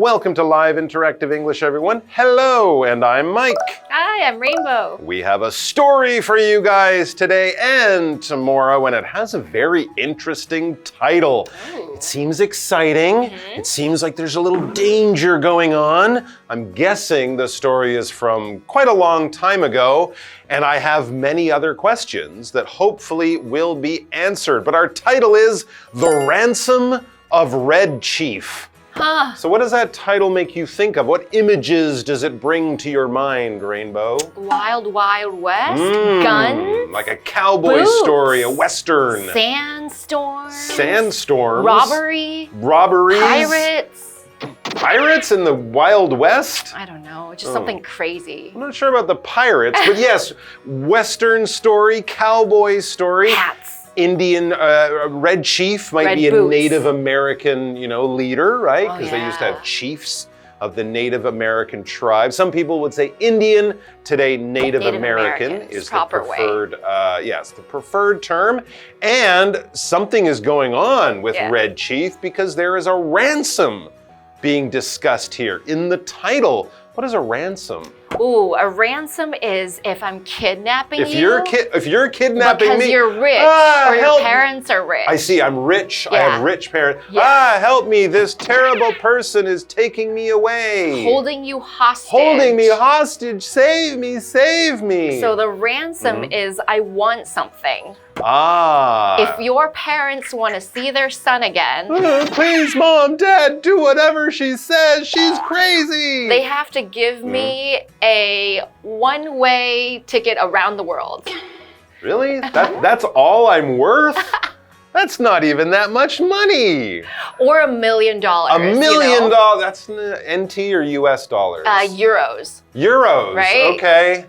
Welcome to Live Interactive English, everyone. Hello, and I'm Mike. Hi, I'm Rainbow. We have a story for you guys today and tomorrow, and it has a very interesting title. Ooh. It seems exciting. It seems like there's a little danger going on. I'm guessing the story is from quite a long time ago, and I have many other questions that hopefully will be answered. But our title is The Ransom of Red Chief. So what does that title make you think of? What images does it bring to your mind, Rainbow? Wild Wild West? Guns? Like a cowboy story, a western. Sandstorms? Sandstorms. Robbery? Robberies. Pirates? Pirates in the Wild West? I don't know, just something crazy. I'm not sure about the pirates, but yes, western story, cowboy story. Hats. Indian Red Chief might be a Native American, leader, right? Because they used to have chiefs of the Native American tribe. Some people would say Indian. Today, Native American is the preferred, the preferred term. And something is going on with Red Chief because there is a ransom being discussed here in the title. What is a ransom? Ooh, a ransom is if I'm kidnapping if you're kidnapping because me, you're rich or your parents are rich. I see, I'm rich. I have rich parents. Help me, this terrible person is taking me away. Holding you hostage. Holding me hostage. Save me, save me. So the ransom is I want something. If your parents want to see their son again, please, Mom, Dad, do whatever she says. She's crazy. They have to give me a one-way ticket around the world. Really? That's all I'm worth? That's not even that much money. Or $1 million. $1 million? That's NT or US dollars? Euros. Euros, right? Okay.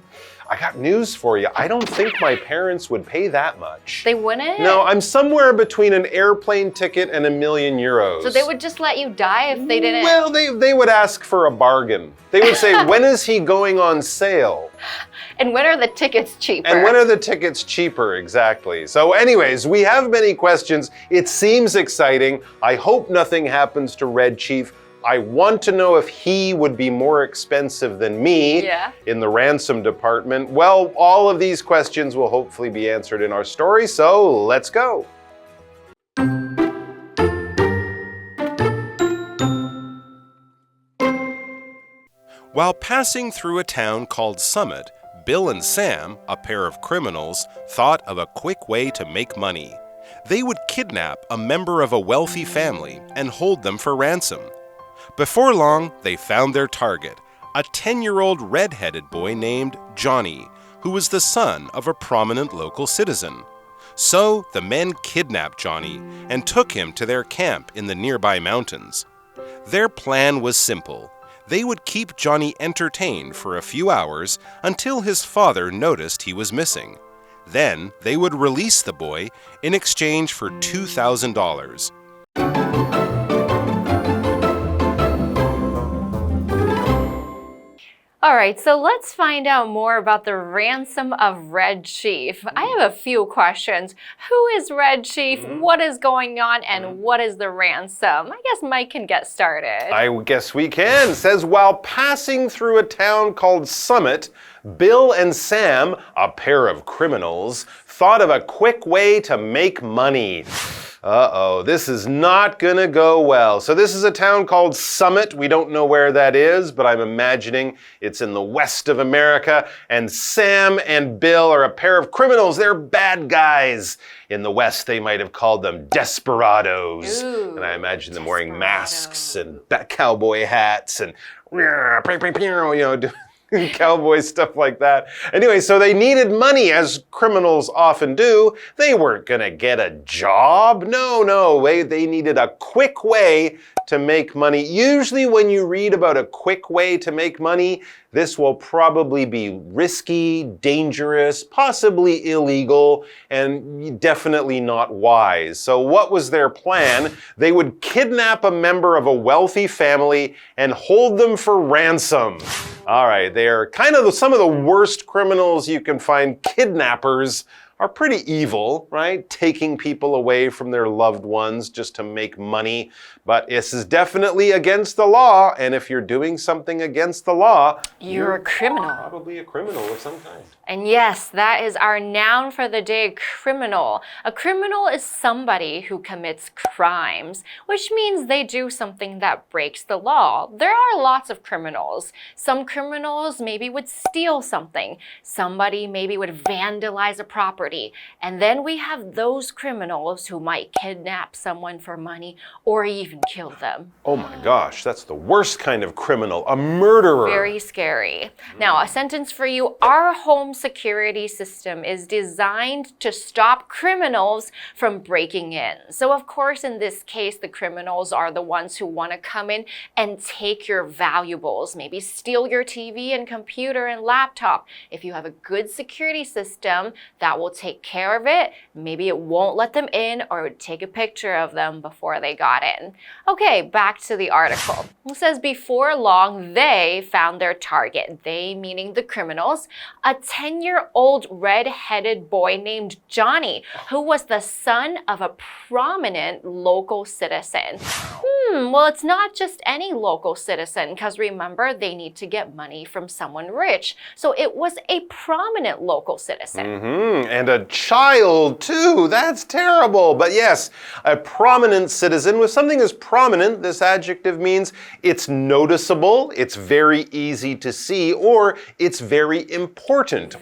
I got news for you. I don't think my parents would pay that much. They wouldn't? No, I'm somewhere between an airplane ticket and €1 million. So they would just let you die if they didn't? Well, they would ask for a bargain. They would say, when is he going on sale? And when are the tickets cheaper? And when are the tickets cheaper, exactly. So anyways, we have many questions. It seems exciting. I hope nothing happens to Red Chief. I want to know if he would be more expensive than me in the ransom department. Well, all of these questions will hopefully be answered in our story, so let's go. While passing through a town called Summit, Bill and Sam, a pair of criminals, thought of a quick way to make money. They would kidnap a member of a wealthy family and hold them for ransom. Before long, they found their target, a 10-year-old red-headed boy named Johnny, who was the son of a prominent local citizen. So the men kidnapped Johnny and took him to their camp in the nearby mountains. Their plan was simple. They would keep Johnny entertained for a few hours until his father noticed he was missing. Then they would release the boy in exchange for $2,000. All right, so let's find out more about the ransom of Red Chief. I have a few questions. Who is Red Chief? What is going on? And what is the ransom? I guess Mike can get started. I guess we can. It says, while passing through a town called Summit, Bill and Sam, a pair of criminals, thought of a quick way to make money. Uh-oh, this is not gonna go well. So this is a town called Summit. We don't know where that is, but I'm imagining it's in the west of America. And Sam and Bill are a pair of criminals. They're bad guys. In the West, they might have called them desperados. Ooh, and I imagine them wearing masks and cowboy hats and cowboy stuff like that. Anyway, so they needed money, as criminals often do. They weren't gonna get a job. No, they needed a quick way to make money. Usually when you read about a quick way to make money, this will probably be risky, dangerous, possibly illegal, and definitely not wise. So what was their plan? They would kidnap a member of a wealthy family and hold them for ransom. All right, they are kind of some of the worst criminals you can find, kidnappers are pretty evil, right? Taking people away from their loved ones just to make money. But this is definitely against the law, and if you're doing something against the law, you're a criminal. Probably a criminal of some kind. And yes, that is our noun for the day, criminal. A criminal is somebody who commits crimes, which means they do something that breaks the law. There are lots of criminals. Some criminals maybe would steal something. Somebody maybe would vandalize a property. And then we have those criminals who might kidnap someone for money or even kill them. Oh my gosh, that's the worst kind of criminal, a murderer. Very scary. Now, a sentence for you. Our home security system is designed to stop criminals from breaking in. So, of course, in this case, the criminals are the ones who want to come in and take your valuables, maybe steal your TV and computer and laptop. If you have a good security system, that will take care of it. Maybe it won't let them in or take a picture of them before they got in. Okay, back to the article. It says, before long, they found their target. They meaning the criminals. A 10-year-old red-headed boy named Johnny, who was the son of a prominent local citizen. Well, it's not just any local citizen, because remember, they need to get money from someone rich. So it was a prominent local citizen. And a child, too. That's terrible. But yes, a prominent citizen. With something as prominent, this adjective means it's noticeable, it's very easy to see, or it's very important,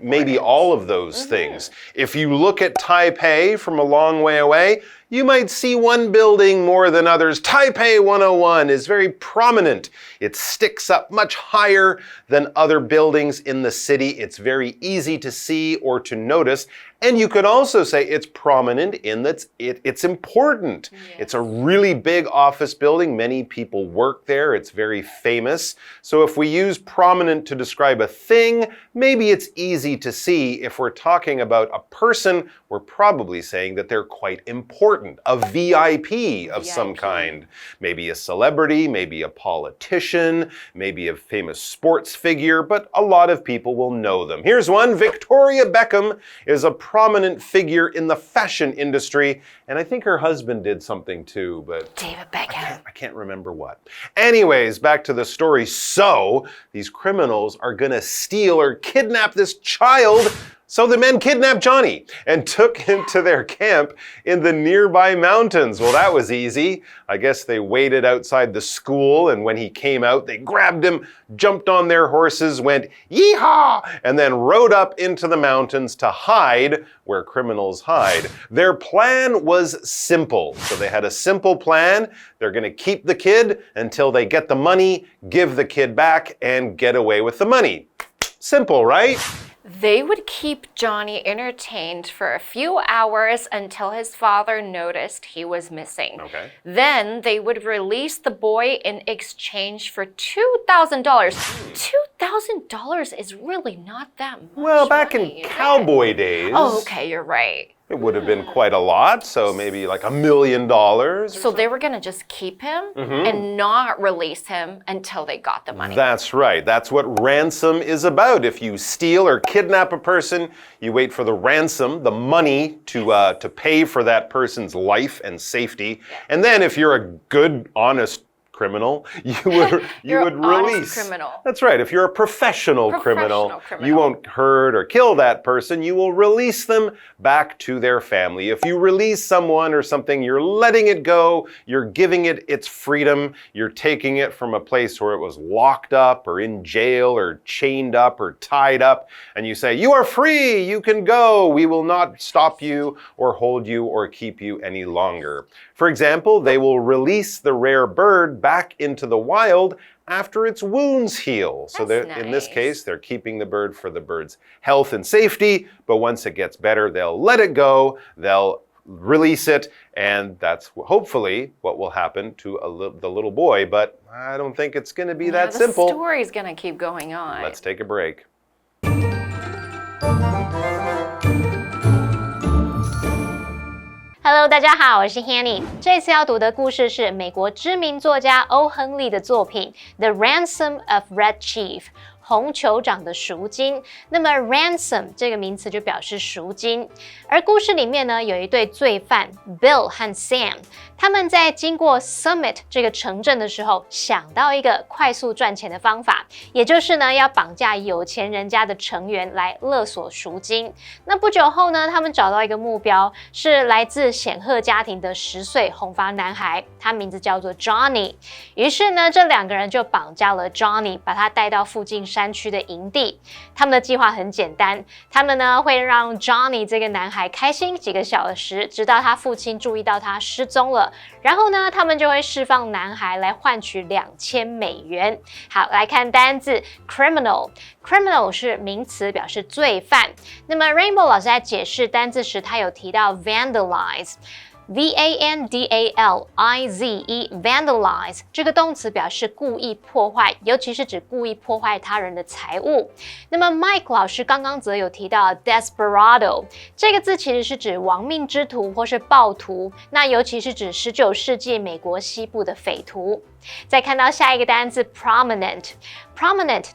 maybe all of those things. If you look at Taipei from a long way away, you might see one building more than others. Taipei 101 is very prominent. It sticks up much higher than other buildings in the city. It's very easy to see or to notice. And you could also say it's prominent in that it's important. Yes. It's a really big office building. Many people work there. It's very famous. So if we use prominent to describe a thing, maybe it's easy to see. If we're talking about a person, we're probably saying that they're quite important. A VIP of some kind. Maybe a celebrity, maybe a politician, maybe a famous sports figure, but a lot of people will know them. Here's one. Victoria Beckham is a prominent figure in the fashion industry, and I think her husband did something too, but David Beckham. I can't remember what. Anyways, back to the story. So, these criminals are gonna steal or kidnap this child. So the men kidnapped Johnny and took him to their camp in the nearby mountains. Well, that was easy. I guess they waited outside the school, and when he came out, they grabbed him, jumped on their horses, went yeehaw, and then rode up into the mountains to hide where criminals hide. Their plan was simple. So they had a simple plan. They're going to keep the kid until they get the money, give the kid back, and get away with the money. Simple, right? They would keep Johnny entertained for a few hours until his father noticed he was missing. Okay. Then they would release the boy in exchange for $2,000. $2,000 is really not that much. Well, back money, in cowboy days. Oh, okay, you're right. It would have been quite a lot, so maybe like $1 million. So they were going to just keep him and not release him until they got the money. That's right. That's what ransom is about. If you steal or kidnap a person, you wait for the ransom, the money to pay for that person's life and safety. And then if you're a good, honest criminal, you would release. Criminal. That's right. If you're a professional criminal, you won't hurt or kill that person. You will release them back to their family. If you release someone or something, you're letting it go. You're giving it its freedom. You're taking it from a place where it was locked up or in jail or chained up or tied up. And you say, you are free. You can go. We will not stop you or hold you or keep you any longer. For example, they will release the rare bird back into the wild after its wounds heal. So in this case, they're keeping the bird for the bird's health and safety, but once it gets better, they'll let it go, they'll release it, and that's hopefully what will happen to the little boy, but I don't think it's going to be that simple. The story's going to keep going on. Let's take a break. Hello， 大家好，我是 Hanny。这次要读的故事是美国知名作家欧亨利的作品《The Ransom of Red Chief》红酋长的赎金。那么 ransom 这个名词就表示赎金。而故事里面呢，有一对罪犯 Bill 和 Sam， 他们在经过 Summit 这个城镇的时候，想到一个快速赚钱的方法，也就是呢要绑架有钱人家的成员来勒索赎金。那不久后呢，他们找到一个目标，是来自显赫家庭的10岁红发男孩，他名字叫做 Johnny。于是呢，这2个人就绑架了 Johnny， 把他带到附近山区的营地。他们的计划很简单，他们呢会让 Johnny 这个男孩开心几个小时，直到他父亲注意到他失踪了。然后呢，他们就会释放男孩来换取$2000。好，来看单字 criminal。criminal 是名词，表示罪犯。那么 Rainbow 老师在解释单字时，他有提到 vandalize。vandalize 这个动词表示故意破坏，尤其是指故意破坏他人的财物。那么 Mike 老师刚刚则有提到 desperado， 这个字其实是指亡命之徒或是暴徒，那尤其是指19世纪美国西部的匪徒。再看到下一个单字 prominent，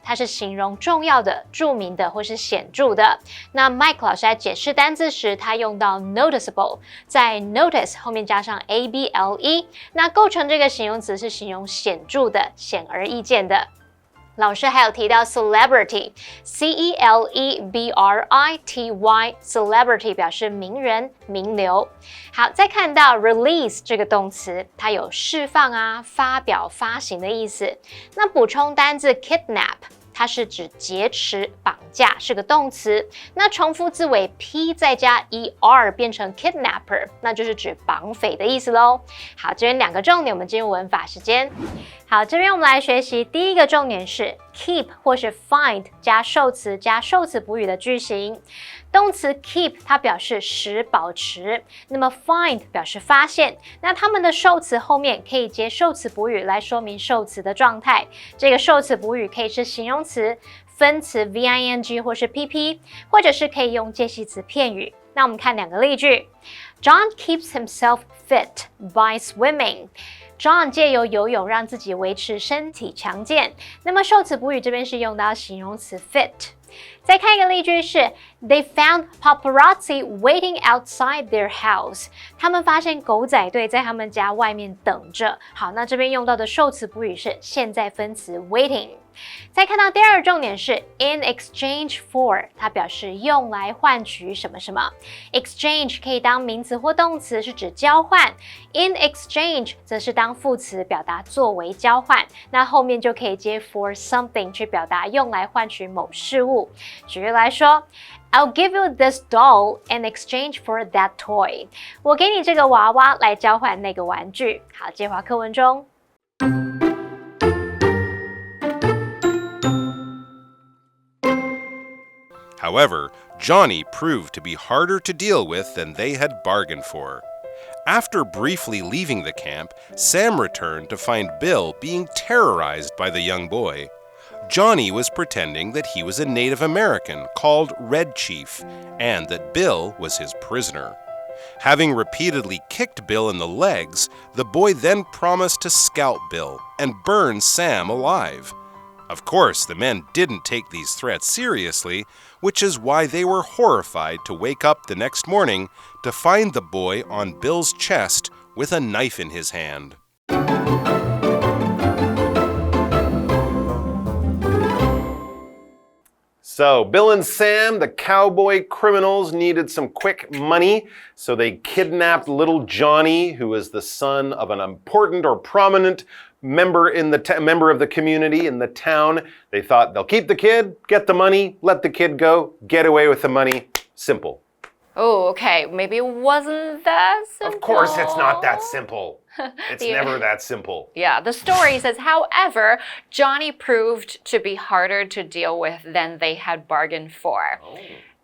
它是形容重要的、著名的或是显著的。那 Mike 老师在解释单字时，他用到 noticeable， 在 notice 后面加上 able， 那构成这个形容词是形容显著的、显而易见的。老师还有提到 celebrity， C-E-L-E-B-R-I-T-Y， celebrity 表示名人、名流。好，再看到 release 这个动词，它有释放啊、发表、发行的意思。那补充单字 kidnap， 它是指劫持、绑架，是个动词。那重复字尾 p 再加 er 变成 kidnapper， 那就是指绑匪的意思咯。好，这边2个重点，我们进入文法时间。好，这边我们来学习第一个重点是 keep 或是 find 加受词加受词补语的句型。动词 keep 它表示使、保持，那么 find 表示发现。那它们的受词后面可以接受词补语来说明受词的状态。这个受词补语可以是形容词、分词 VING 或是 PP， 或者是可以用介系词片语。那我们看2个例句。John keeps himself fit by swimming。John 借由游泳让自己维持身体强健。那么受词补语这边是用到形容词 fit。再看一个例句是 They found paparazzi waiting outside their house。 他们发现狗仔队在他们家外面等着。好，那这边用到的受词补语是现在分词 waiting。再看到第2个重点是 in exchange for， 它表示用来换取什么什么。exchange 可以当名词或动词，是指交换。in exchange 则是当副词，表达作为交换。那后面就可以接 for something 去表达用来换取某事物。举例来说 I'll give you this doll in exchange for that toy。 我给你这个娃娃来交换那个玩具。好，接话课文中。However, Johnny proved to be harder to deal with than they had bargained for. After briefly leaving the camp, Sam returned to find Bill being terrorized by the young boy. Johnny was pretending that he was a Native American called Red Chief, and that Bill was his prisoner. Having repeatedly kicked Bill in the legs, the boy then promised to scalp Bill and burn Sam alive. Of course, the men didn't take these threats seriously, which is why they were horrified to wake up the next morning to find the boy on Bill's chest with a knife in his hand. So, Bill and Sam, the cowboy criminals, needed some quick money, so they kidnapped little Johnny, who was the son of an important or prominent member of the community in the town. They thought they'll keep the kid, get the money, let the kid go, get away with the money. Simple. Oh, okay. Maybe it wasn't that simple. Of course it's not that simple. It's never that simple. Yeah, the story says, however, Johnny proved to be harder to deal with than they had bargained for. Oh.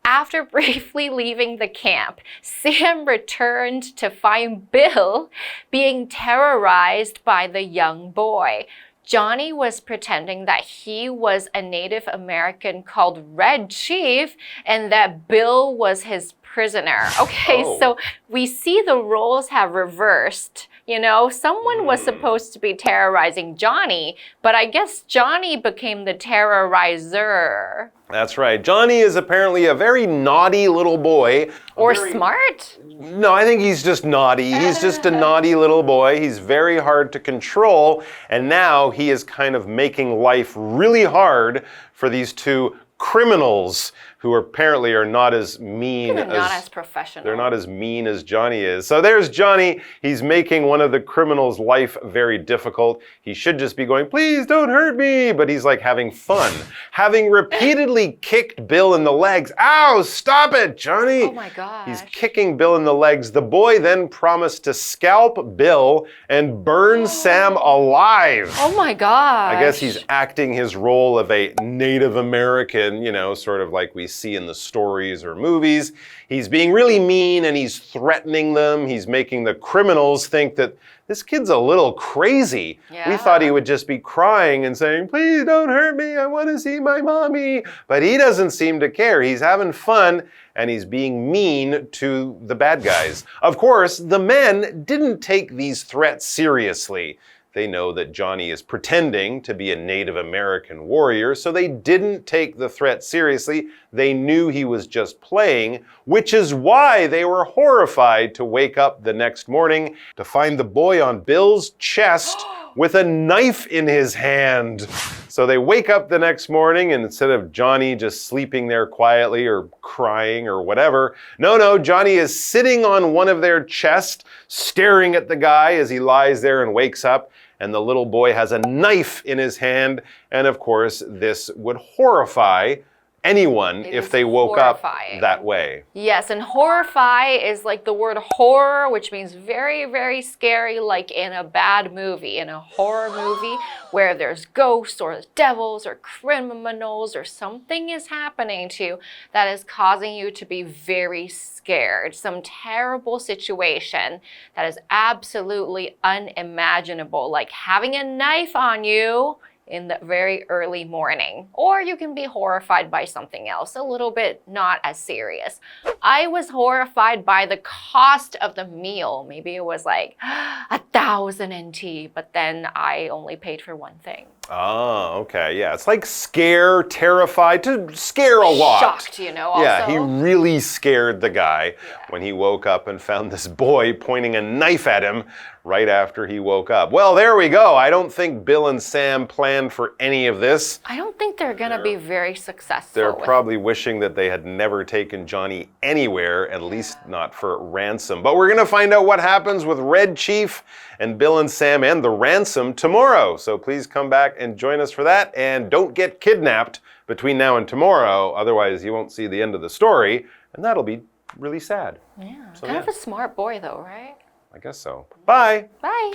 After briefly leaving the camp, Sam returned to find Bill being terrorized by the young boy. Johnny was pretending that he was a Native American called Red Chief and that Bill was his prisoner. Okay, so we see the roles have reversed. You know, someone was supposed to be terrorizing Johnny, but I guess Johnny became the terrorizer. That's right. Johnny is apparently a very naughty little boy. Or smart? No, I think he's just naughty. He's just a naughty little boy. He's very hard to control. And now he is kind of making life really hard for these two criminals who apparently are not as mean They're not as professional. They're not as mean as Johnny is. So there's Johnny. He's making one of the criminals' life very difficult. He should just be going, please don't hurt me. But he's like having fun. Having repeatedly kicked Bill in the legs. Ow, stop it, Johnny. Oh my gosh. He's kicking Bill in the legs. The boy then promised to scalp Bill and burn Sam alive. Oh my gosh. I guess he's acting his role of a Native American, you know, sort of like we see in the stories or movies. He's being really mean and he's threatening them. He's making the criminals think that this kid's a little crazy. Yeah. We thought he would just be crying and saying, please don't hurt me. I want to see my mommy. But he doesn't seem to care. He's having fun and he's being mean to the bad guys. Of course, the men didn't take these threats seriously. They know that Johnny is pretending to be a Native American warrior, so they didn't take the threat seriously. They knew he was just playing, which is why they were horrified to wake up the next morning to find the boy on Bill's chest with a knife in his hand. So they wake up the next morning and instead of Johnny just sleeping there quietly or crying or whatever, no, Johnny is sitting on one of their chests, staring at the guy as he lies there and wakes up. And the little boy has a knife in his hand. And of course, this would horrify anyone if they woke up that way. Yes, and horrify is like the word horror, which means very, very scary, like in a bad movie, in a horror movie where there's ghosts or devils or criminals or something is happening to you that is causing you to be very scared. Some terrible situation that is absolutely unimaginable, like having a knife on you in the very early morning. Or you can be horrified by something else, a little bit not as serious. I was horrified by the cost of the meal. Maybe it was like 1,000 NT, but then I only paid for one thing. Oh, okay. Yeah, it's like scare, terrified, to scare a lot. Shocked, you know, also. Yeah, he really scared the guy when he woke up and found this boy pointing a knife at him right after he woke up. Well, there we go. I don't think Bill and Sam planned for any of this. I don't think they're going to be very successful. They're probably wishing that they had never taken Johnny anywhere, at least not for ransom. But we're going to find out what happens with Red Chief and Bill and Sam and the ransom tomorrow. So please come back and join us for that. And don't get kidnapped between now and tomorrow. Otherwise, you won't see the end of the story. And that'll be really sad. Yeah, so, kind of a smart boy though, right? I guess so. Bye. Bye.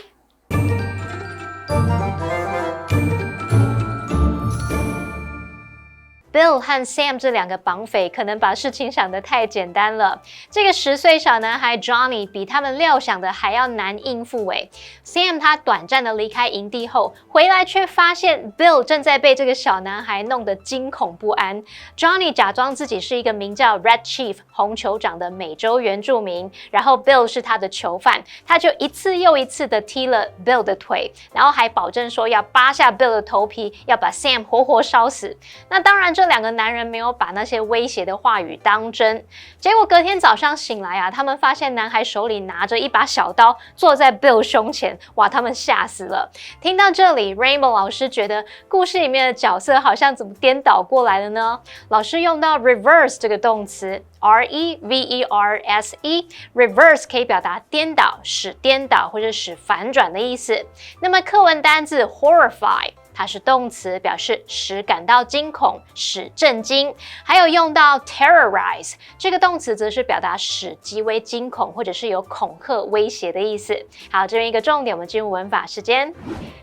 Bill 和 Sam 这两个绑匪可能把事情想得太简单了。这个10岁小男孩 Johnny 比他们料想的还要难应付诶。Sam 他短暂的离开营地后，回来却发现 Bill 正在被这个小男孩弄得惊恐不安。Johnny 假装自己是一个名叫 Red Chief 红酋长的美洲原住民，然后 Bill 是他的囚犯，他就一次又一次的踢了 Bill 的腿，然后还保证说要扒下 Bill 的头皮，要把 Sam 活活烧死。那当然这两个男人没有把那些威胁的话语当真，结果隔天早上醒来啊，他们发现男孩手里拿着一把小刀，坐在 Bill 胸前，哇，他们吓死了。听到这里 ，Rainbow 老师觉得故事里面的角色好像怎么颠倒过来了呢？老师用到 reverse 这个动词。reverse 可以表达颠倒、使颠倒或者使反转的意思。那么课文单字 horrify 它是动词，表示使感到惊恐、使震惊。还有用到 terrorize 这个动词则是表达使极为惊恐或者是有恐吓、威胁的意思。好，这边一个重点，我们进入文法时间。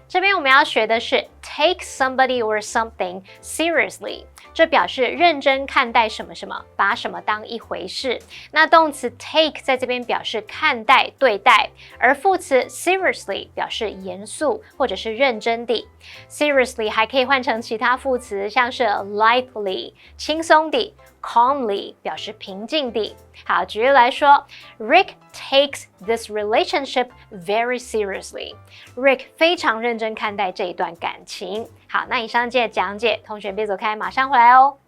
这边我们要学的是 take somebody or something seriously。这表示认真看待什么什么，把什么当一回事。那动词 take 在这边表示看待、对待，而副词 seriously 表示严肃或者是认真地。seriously 还可以换成其他副词，像是 lightly 轻松地。calmly 表示平静地。好，举例来说 Rick takes this relationship very seriously. Rick 非常认真看待这一段感情。好，那以上节讲解，同学别走开，马上回来哦。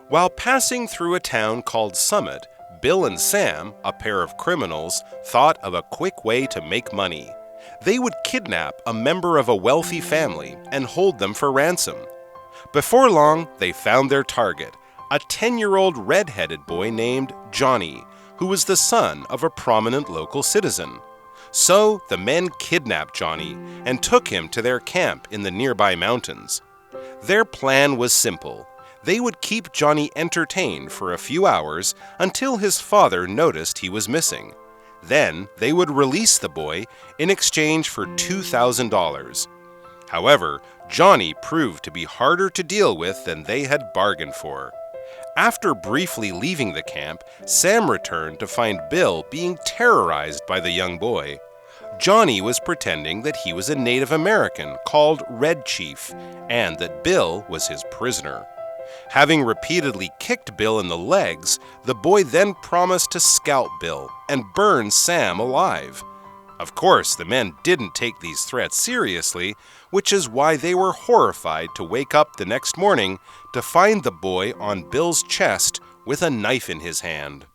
While passing through a town called Summit, Bill and Sam, a pair of criminals, thought of a quick way to make money. They would kidnap a member of a wealthy family and hold them for ransom. Before long, they found their target, a 10-year-old red-headed boy named Johnny, who was the son of a prominent local citizen. So the men kidnapped Johnny and took him to their camp in the nearby mountains. Their plan was simple. They would keep Johnny entertained for a few hours until his father noticed he was missing. Then they would release the boy in exchange for $2,000. However, Johnny proved to be harder to deal with than they had bargained for. After briefly leaving the camp, Sam returned to find Bill being terrorized by the young boy. Johnny was pretending that he was a Native American called Red Chief, and that Bill was his prisoner. Having repeatedly kicked Bill in the legs, the boy then promised to scalp Bill and burn Sam alive. Of course, the men didn't take these threats seriously, which is why they were horrified to wake up the next morning to find the boy on Bill's chest with a knife in his hand.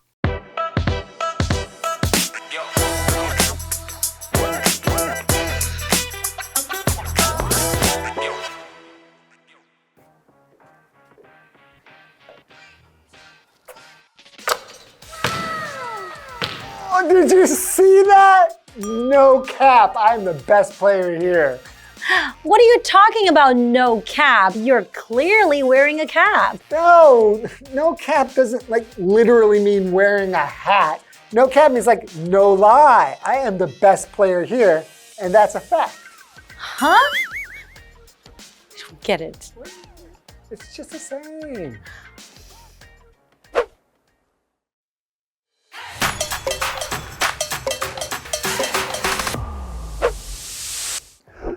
Oh, did you see that? No cap, I'm the best player here. What are you talking about, no cap? You're clearly wearing a cap. No cap doesn't literally mean wearing a hat. No cap means no lie. I am the best player here, and that's a fact. Huh? I don't get it. It's just the same.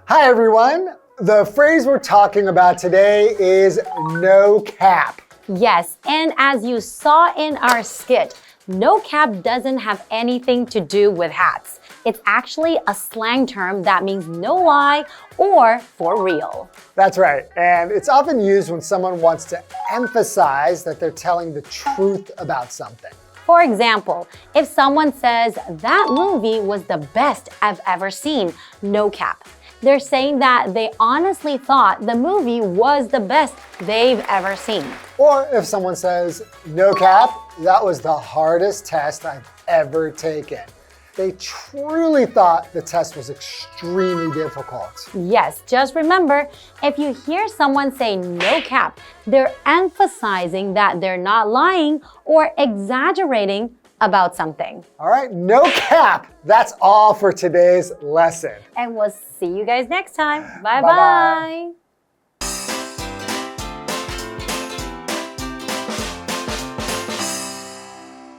Hi everyone. The phrase we're talking about today is no cap. Yes, and as you saw in our skit, no cap doesn't have anything to do with hats. It's actually a slang term that means no lie or for real. That's right, and it's often used when someone wants to emphasize that they're telling the truth about something. For example, if someone says, that movie was the best I've ever seen, no cap. They're saying that they honestly thought the movie was the best they've ever seen. Or if someone says, no cap, that was the hardest test I've ever taken. They truly thought the test was extremely difficult. Yes, just remember, if you hear someone say no cap, they're emphasizing that they're not lying or exaggerating about something. All right, no cap. That's all for today's lesson. And we'll see you guys next time. Bye-bye. Bye-bye.